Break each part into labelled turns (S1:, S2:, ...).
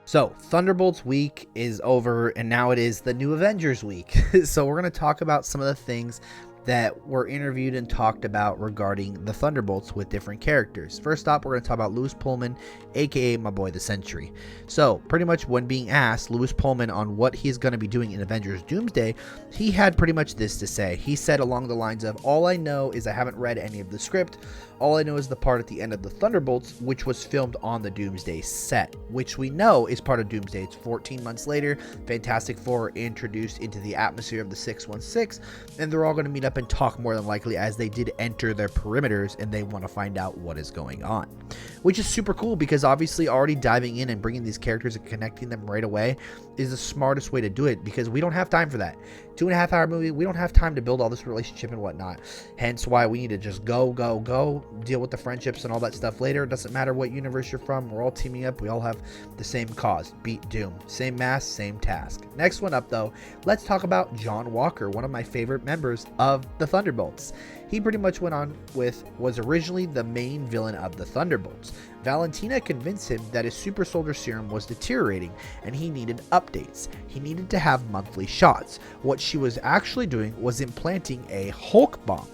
S1: So, Thunderbolts week is over, and now it is the new Avengers week. So, we're going to talk about some of the things that were interviewed and talked about regarding the Thunderbolts with different characters. First up, we're going to talk about Lewis Pullman, aka my boy the Sentry. So, pretty much when being asked Lewis Pullman on what he's going to be doing in Avengers Doomsday, he had pretty much this to say. He said along the lines of, "All I know is I haven't read any of the script. All I know is the part at the end of the Thunderbolts, which was filmed on the Doomsday set, which we know is part of Doomsday. It's 14 months later. Fantastic Four are introduced into the atmosphere of the 616, and they're all going to meet up and talk more than likely, as they did enter their perimeters and they want to find out what is going on," which is super cool, because obviously already diving in and bringing these characters and connecting them right away is the smartest way to do it, because we don't have time for that. 2.5 hour movie, we don't have time to build all this relationship and whatnot. Hence why we need to just go, deal with the friendships and all that stuff later. It doesn't matter what universe you're from, we're all teaming up, we all have the same cause, beat Doom. Same mass, same task. Next one up though, let's talk about John Walker, one of my favorite members of the Thunderbolts. He pretty much went on with, was originally the main villain of the Thunderbolts. Valentina convinced him that his super soldier serum was deteriorating and he needed updates. He needed to have monthly shots. What she was actually doing was implanting a Hulk bomb.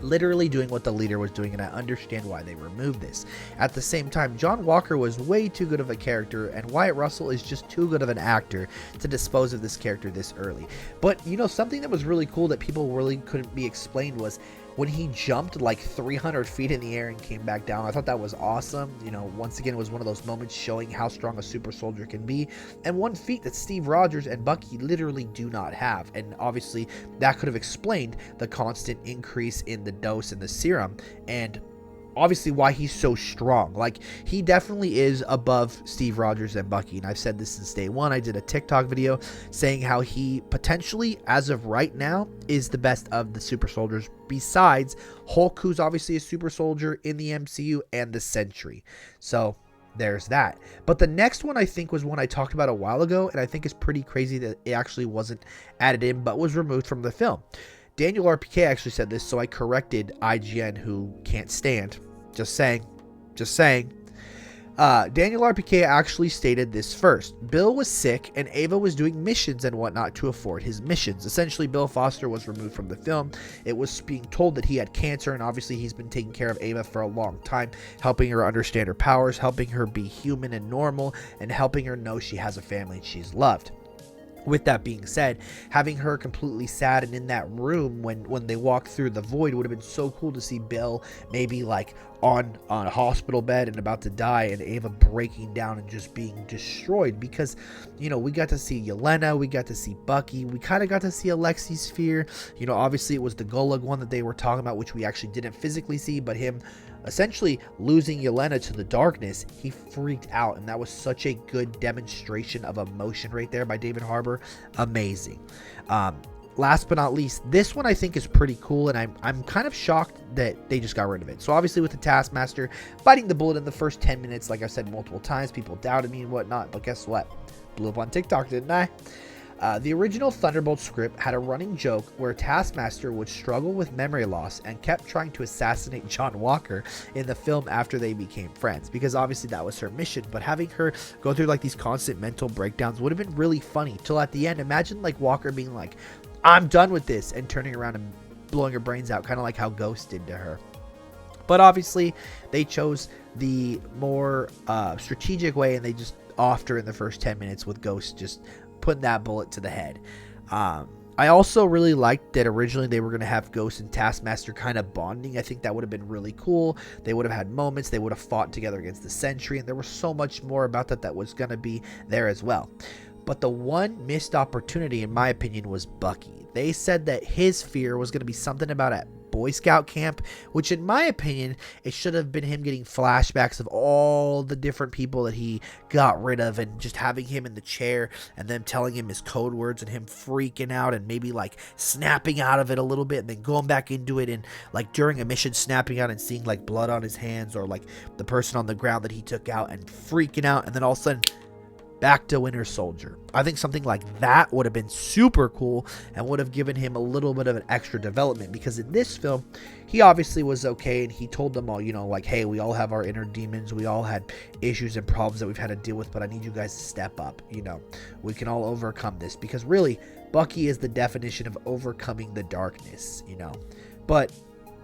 S1: Literally doing what the leader was doing, and I understand why they removed this. At the same time, John Walker was way too good of a character, and Wyatt Russell is just too good of an actor to dispose of this character this early. But, you know, something that was really cool that people really couldn't be explained was when he jumped like 300 feet in the air and came back down. I thought that was awesome. You know, once again, it was one of those moments showing how strong a super soldier can be, and one feat that Steve Rogers and Bucky literally do not have. And obviously that could have explained the constant increase in the dose and the serum, and obviously why he's so strong. Like, he definitely is above Steve Rogers and Bucky, and I've said this since day one. I did a TikTok video saying how he potentially, as of right now, is the best of the super soldiers, besides Hulk, who's obviously a super soldier in the MCU, and the Sentry. So there's that. But the next one I think was one I talked about a while ago, and I think is pretty crazy that it actually wasn't added in but was removed from the film. Daniel RPK actually said this, so I corrected IGN, who can't stand. Just saying. Daniel RPK actually stated this first. Bill was sick and Ava was doing missions and whatnot to afford his missions. Essentially, Bill Foster was removed from the film. It was being told that he had cancer, and obviously he's been taking care of Ava for a long time, helping her understand her powers, helping her be human and normal, and helping her know she has a family and she's loved. With that being said, having her completely sad and in that room when they walked through the void would have been so cool to see Bill maybe like on a hospital bed and about to die, and Ava breaking down and just being destroyed, because, you know, we got to see Yelena, we got to see Bucky, we kind of got to see Alexi's Sphere. You know, obviously it was the Golag one that they were talking about, which we actually didn't physically see, but him essentially losing Yelena to the darkness, he freaked out, and that was such a good demonstration of emotion right there by David Harbour. Amazing. Last but not least, this one I think is pretty cool, and I'm kind of shocked that they just got rid of it. So obviously with the Taskmaster biting the bullet in the first 10 minutes, like I said multiple times, people doubted me and whatnot, but guess what? Blew up on TikTok, didn't I? The original Thunderbolt script had a running joke where Taskmaster would struggle with memory loss and kept trying to assassinate John Walker in the film after they became friends, because obviously that was her mission. But having her go through like these constant mental breakdowns would have been really funny, till at the end, imagine like Walker being like, "I'm done with this," and turning around and blowing her brains out, kind of like how Ghost did to her. But obviously they chose the more strategic way, and they just offed her in the first 10 minutes with Ghost just putting that bullet to the head. I also really liked that originally they were going to have Ghost and Taskmaster kind of bonding. I think that would have been really cool. They would have had moments. They would have fought together against the Sentry, and there was so much more about that was going to be there as well. But the one missed opportunity, in my opinion, was Bucky. They said that his fear was going to be something about a Boy Scout camp, which in my opinion, it should have been him getting flashbacks of all the different people that he got rid of, and just having him in the chair and them telling him his code words and him freaking out and maybe like snapping out of it a little bit and then going back into it, and like during a mission snapping out and seeing like blood on his hands, or like the person on the ground that he took out and freaking out, and then all of a sudden back to Winter Soldier. I think something like that would have been super cool and would have given him a little bit of an extra development, because in this film, he obviously was okay and he told them all, like, hey, we all have our inner demons. We all had issues and problems that we've had to deal with, but I need you guys to step up. We can all overcome this, because really, Bucky is the definition of overcoming the darkness, But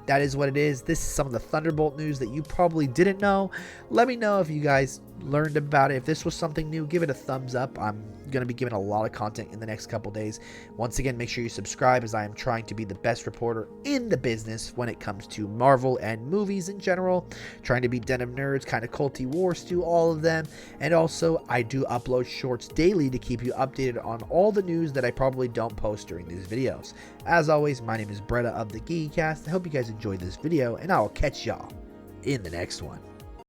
S1: that is what it is. This is some of the Thunderbolt news that you probably didn't know. Let me know if you guys learned about it. If this was something new, give it a thumbs up. I'm going to be giving a lot of content in the next couple days. Once again, make sure you subscribe, as I am trying to be the best reporter in the business when it comes to Marvel and movies in general. Trying to be Den of Nerds, kind of culty wars to all of them. And also, I do upload shorts daily to keep you updated on all the news that I probably don't post during these videos. As always, my name is Bretta of the GeekyCast. I hope you guys enjoyed this video, and I will catch y'all in the next one.